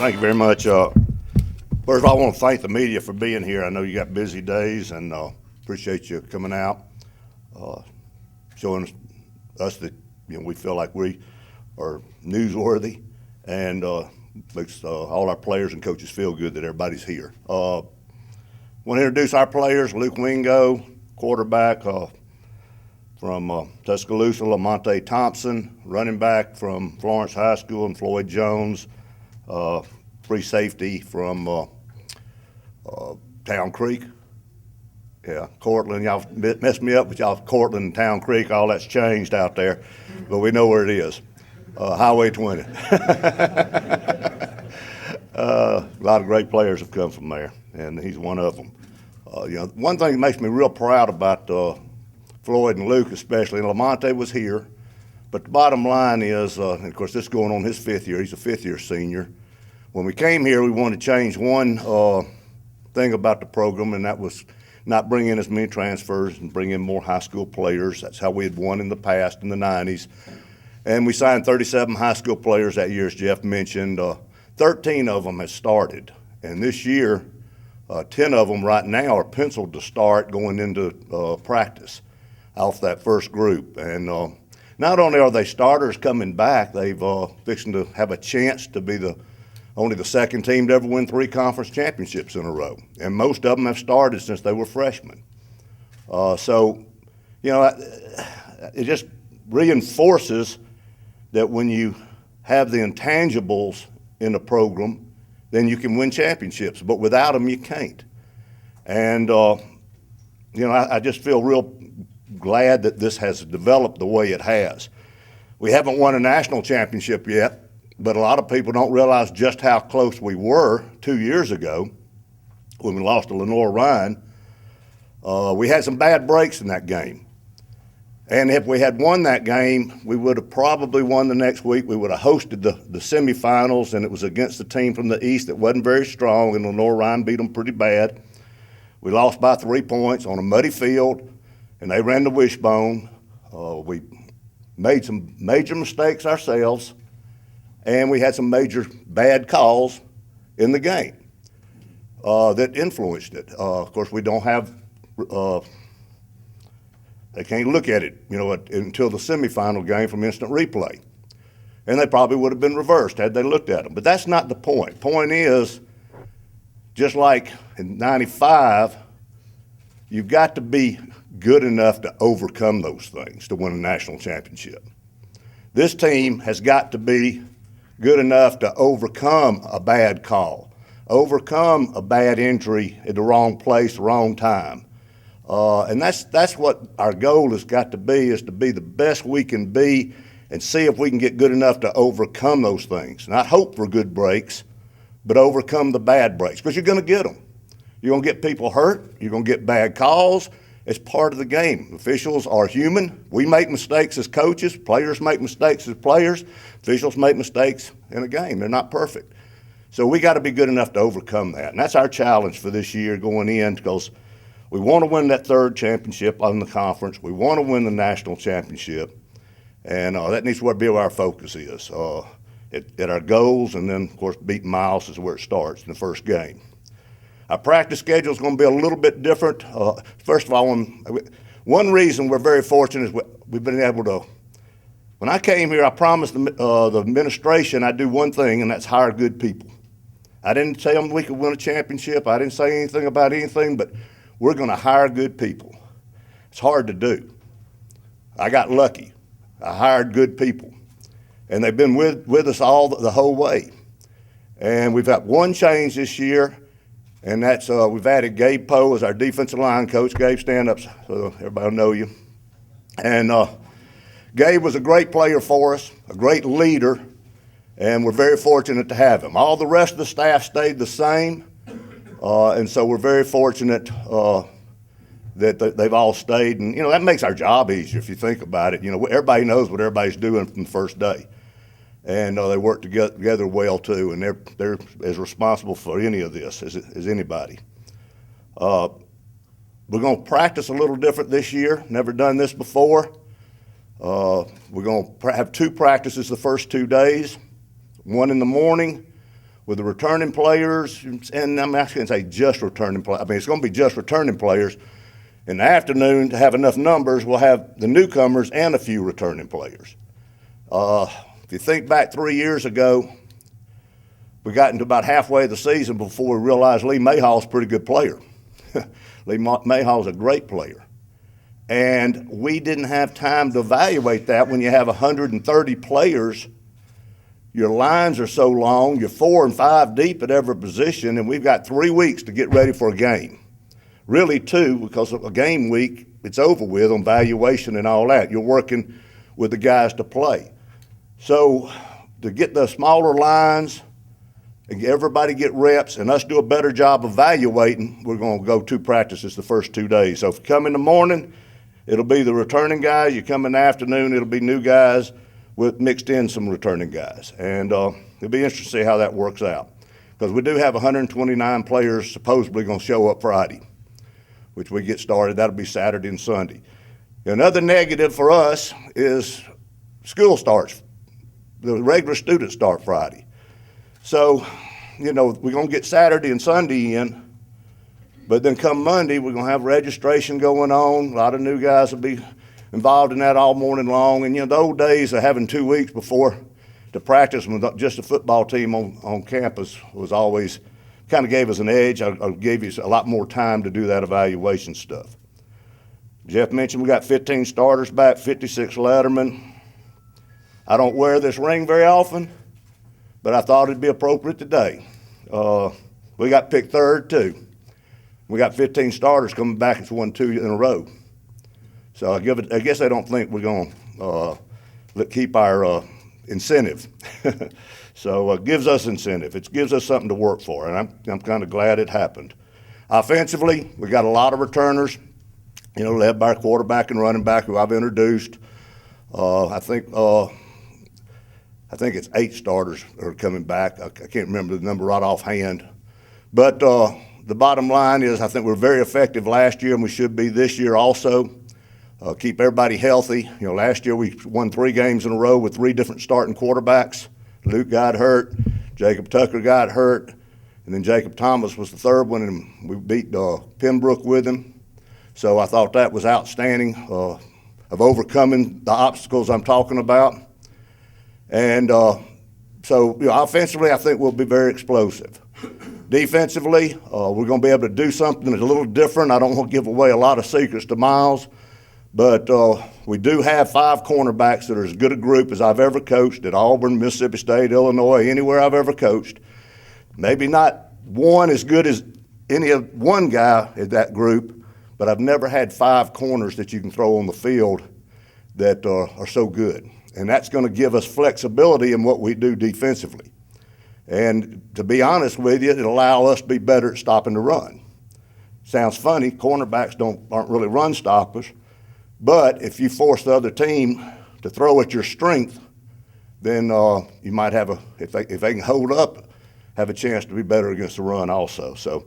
Thank you very much. First of all, I want to thank the media for being here. I know you got busy days, and appreciate you coming out, showing us that we feel like we are newsworthy, and makes all our players and coaches feel good that everybody's here. Want to introduce our players: Luke Wingo, quarterback from Tuscaloosa; Lamonte Thompson, running back from Florence High School; and Floyd Jones, free safety from Town Creek. Yeah, Cortland. Y'all messed me up with y'all. Cortland and Town Creek, all that's changed out there, but we know where it is. Highway 20. A lot of great players have come from there, and he's one of them. One thing that makes me real proud about Floyd and Luke especially, and Lamonte was here, but the bottom line is, and of course this is going on his fifth year, he's a fifth-year senior. When we came here, we wanted to change one thing about the program, and that was not bring in as many transfers and bring in more high school players. That's how we had won in the past in the 90s. And we signed 37 high school players that year, as Jeff mentioned. 13 of them have started. And this year, 10 of them right now are penciled to start going into practice off that first group. And not only are they starters coming back, they've fixing to have a chance to be only the second team to ever win 3 conference championships in a row. And most of them have started since they were freshmen. So, it just reinforces that when you have the intangibles in a program, then you can win championships. But without them, you can't. And, I just feel real glad that this has developed the way it has. We haven't won a national championship yet, but a lot of people don't realize just how close we were 2 years ago when we lost to Lenoir-Rhyne. We had some bad breaks in that game. And if we had won that game, we would have probably won the next week. We would have hosted the semifinals, and it was against a team from the East that wasn't very strong, and Lenoir-Rhyne beat them pretty bad. We lost by 3 points on a muddy field, and they ran the wishbone. We made some major mistakes ourselves, and we had some major bad calls in the game that influenced it. Of course, we don't have they can't look at it, until the semifinal game from instant replay. And they probably would have been reversed had they looked at them. But that's not the point. Point is, just like in 95, you've got to be good enough to overcome those things to win a national championship. This team has got to be good enough to overcome a bad call, overcome a bad injury at the wrong place, wrong time. And that's what our goal has got to be, is to be the best we can be and see if we can get good enough to overcome those things. Not hope for good breaks, but overcome the bad breaks, because you're going to get them. You're going to get people hurt. You're going to get bad calls. It's part of the game. Officials are human. We make mistakes as coaches. Players make mistakes as players. Officials make mistakes in a game. They're not perfect. So we got to be good enough to overcome that. And that's our challenge for this year going in, because we want to win that 3rd championship on the conference. We want to win the national championship. And that needs to be where our focus is, at our goals, and then, of course, beating Miles is where it starts in the first game. Our practice schedule is going to be a little bit different. First of all, one reason we're very fortunate is we've been able to, when I came here, I promised the administration I'd do one thing, and that's hire good people. I didn't tell them we could win a championship. I didn't say anything about anything, but we're going to hire good people. It's hard to do. I got lucky. I hired good people, and they've been with us the whole way. And we've got one change this year, and that's we've added Gabe Poe as our defensive line coach. Gabe, stand up so everybody will know you. And Gabe was a great player for us, a great leader, and we're very fortunate to have him. All the rest of the staff stayed the same, and so we're very fortunate that they've all stayed. And, that makes our job easier if you think about it. Everybody knows what everybody's doing from the first day. And they work together well, too, and they're as responsible for any of this as anybody. We're going to practice a little different this year. Never done this before. We're going to have 2 practices the first 2 days, one in the morning with the returning players, and I'm not going to say just returning players. I mean, it's going to be just returning players. In the afternoon, to have enough numbers, we'll have the newcomers and a few returning players. If you think back 3 years ago, we got into about halfway of the season before we realized Lee Mayhall's a pretty good player. Lee Mayhall's a great player. And we didn't have time to evaluate that when you have 130 players. Your lines are so long, you're 4 and 5 deep at every position, and we've got 3 weeks to get ready for a game. Really 2, because of a game week, it's over with on valuation and all that. You're working with the guys to play. So to get the smaller lines and everybody get reps and us do a better job evaluating, we're going to go 2 practices the first 2 days. So if you come in the morning, it'll be the returning guys. You come in the afternoon, it'll be new guys with mixed in some returning guys. And it'll be interesting to see how that works out. Because we do have 129 players supposedly going to show up Friday, which we get started. That'll be Saturday and Sunday. Another negative for us is school starts. The regular students start Friday. So, we're going to get Saturday and Sunday in, but then come Monday, we're going to have registration going on. A lot of new guys will be involved in that all morning long. And, the old days of having 2 weeks before to practice with just a football team on campus was always kind of gave us an edge. I gave you a lot more time to do that evaluation stuff. Jeff mentioned we got 15 starters back, 56 lettermen. I don't wear this ring very often, but I thought it'd be appropriate today. We got picked third, too. We got 15 starters coming back. It's won 2 in a row. So I guess they don't think we're going to keep our incentive. So it gives us incentive. It gives us something to work for, and I'm kind of glad it happened. Offensively, we got a lot of returners, led by our quarterback and running back who I've introduced. I think it's 8 starters are coming back. I can't remember the number right offhand. But the bottom line is I think we're very effective last year, and we should be this year also. Keep everybody healthy. Last year we won 3 games in a row with 3 different starting quarterbacks. Luke got hurt, Jacob Tucker got hurt, and then Jacob Thomas was the third one, and we beat Pembroke with him. So I thought that was outstanding of overcoming the obstacles I'm talking about. And so offensively, I think we'll be very explosive. Defensively, we're going to be able to do something that's a little different. I don't want to give away a lot of secrets to Miles, but we do have 5 cornerbacks that are as good a group as I've ever coached at Auburn, Mississippi State, Illinois, anywhere I've ever coached. Maybe not one as good as one guy in that group, but I've never had 5 corners that you can throw on the field that are so good. And that's going to give us flexibility in what we do defensively. And to be honest with you, it'll allow us to be better at stopping the run. Sounds funny, cornerbacks aren't really run stoppers, but if you force the other team to throw at your strength, then you might have if they can hold up, have a chance to be better against the run also. So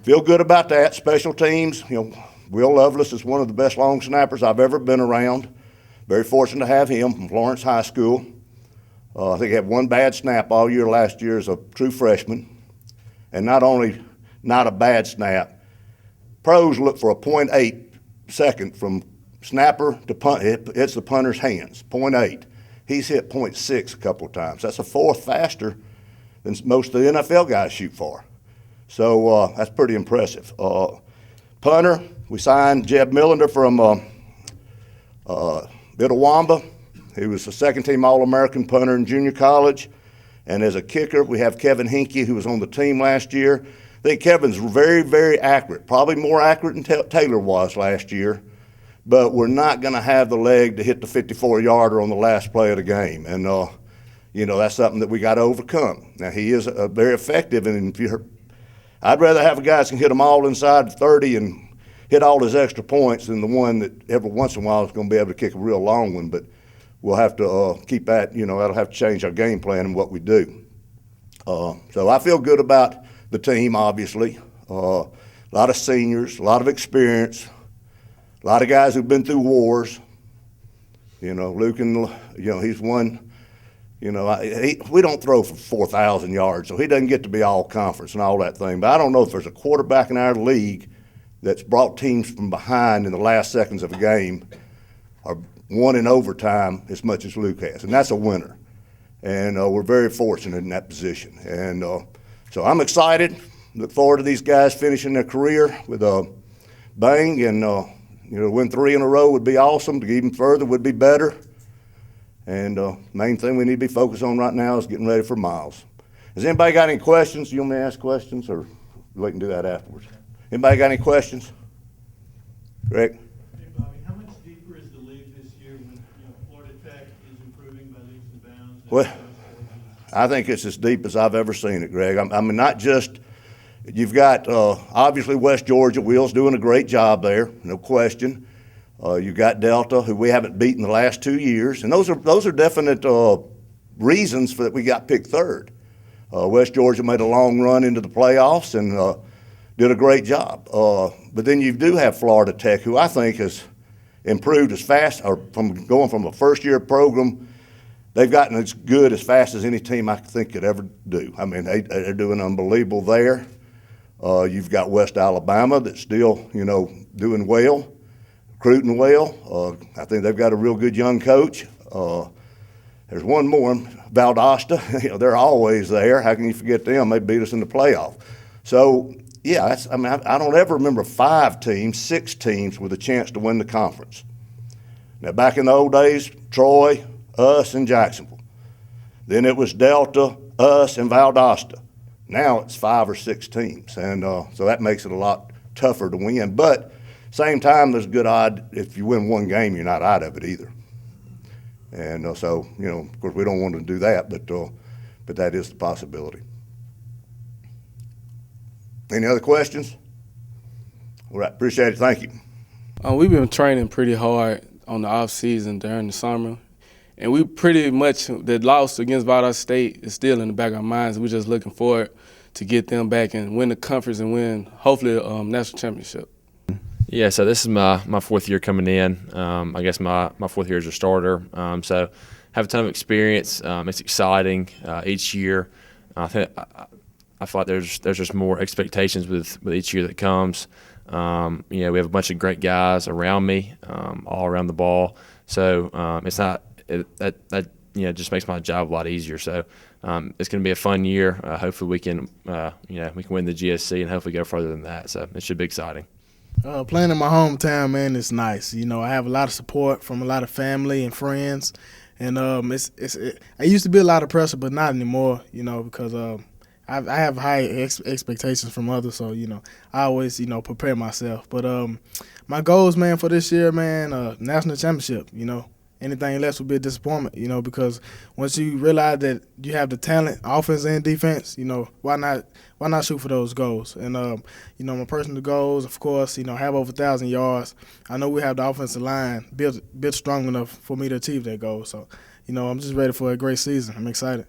feel good about that. Special teams, Will Lovelace is one of the best long snappers I've ever been around. Very fortunate to have him from Florence High School. I think he had 1 bad snap all year last year as a true freshman. And not only not a bad snap, pros look for a 0.8 second from snapper to punt. It's the punter's hands, 0.8. He's hit 0.6 a couple of times. That's a 4th faster than most of the NFL guys shoot for. So that's pretty impressive. Punter, we signed Jeb Millender from Itawamba. He was a 2nd-team All-American punter in junior college. And as a kicker, we have Kevin Hinkie, who was on the team last year. I think Kevin's very, very accurate, probably more accurate than Taylor was last year. But we're not going to have the leg to hit the 54-yarder on the last play of the game. And, that's something that we got to overcome. Now, he is very effective. And I'd rather have a guy that can hit them all inside 30 and hit all his extra points than the one that every once in a while is going to be able to kick a real long one. But we'll have to keep that, that'll have to change our game plan and what we do. So I feel good about the team, obviously. A lot of seniors, a lot of experience, a lot of guys who've been through wars. Luke, he's won You know, we don't throw for 4,000 yards, so he doesn't get to be all conference and all that thing. But I don't know if there's a quarterback in our league that's brought teams from behind in the last seconds of a game or won in overtime as much as Luke has, and that's a winner. And we're very fortunate in that position. And so I'm excited. Look forward to these guys finishing their career with a bang, and win 3 in a row would be awesome. To get even further would be better. And main thing we need to be focused on right now is getting ready for Miles. Has anybody got any questions? You want me to ask questions, or we can do that afterwards? Anybody got any questions? Greg? Hey, Bobby, how much deeper is the league this year when Florida Tech is improving by leaps and bounds? Well, I think it's as deep as I've ever seen it, Greg. I mean, not just you've got obviously West Georgia. Will's doing a great job there, no question. You've got Delta, who we haven't beaten the last 2 years, and those are definite reasons for that we got picked third. West Georgia made a long run into the playoffs and did a great job. But then you do have Florida Tech, who I think has improved as fast, or from going from a first-year program, they've gotten as good as fast as any team I think could ever do. I mean, they're doing unbelievable there. You've got West Alabama that's still, doing well, recruiting well. I think they've got a real good young coach. There's one more, Valdosta. They're always there. How can you forget them? They beat us in the playoff. So, yeah, I don't ever remember 5 teams, 6 teams with a chance to win the conference. Now, back in the old days, Troy, us, and Jacksonville. Then it was Delta, us, and Valdosta. Now it's 5 or 6 teams, and so that makes it a lot tougher to win. But same time, there's a good odd if you win one game, you're not out of it either. And so, of course, we don't want to do that, but that is the possibility. Any other questions? All right, appreciate it. Thank you. We've been training pretty hard on the off season during the summer, and we pretty much the loss against Valdosta State is still in the back of our minds. We're just looking forward to get them back and win the conference and win hopefully a national championship. Yeah, so this is my 4th year coming in. I guess my 4th year as a starter. So have a ton of experience. It's exciting each year. I feel like there's just more expectations with each year that comes. We have a bunch of great guys around me, all around the ball. So it's not that just makes my job a lot easier. So it's going to be a fun year. Hopefully we can win the GSC and hopefully go further than that. So it should be exciting. Playing in my hometown, man, it's nice. I have a lot of support from a lot of family and friends, and I used to be a lot of pressure, but not anymore. Because I have high expectations from others, so I always prepare myself. But my goals, man, for this year, man, national championship. Anything less would be a disappointment. Because once you realize that you have the talent, offense and defense, why not shoot for those goals? And my personal goals, of course, have over 1,000 yards. I know we have the offensive line built strong enough for me to achieve that goal. So, I'm just ready for a great season. I'm excited.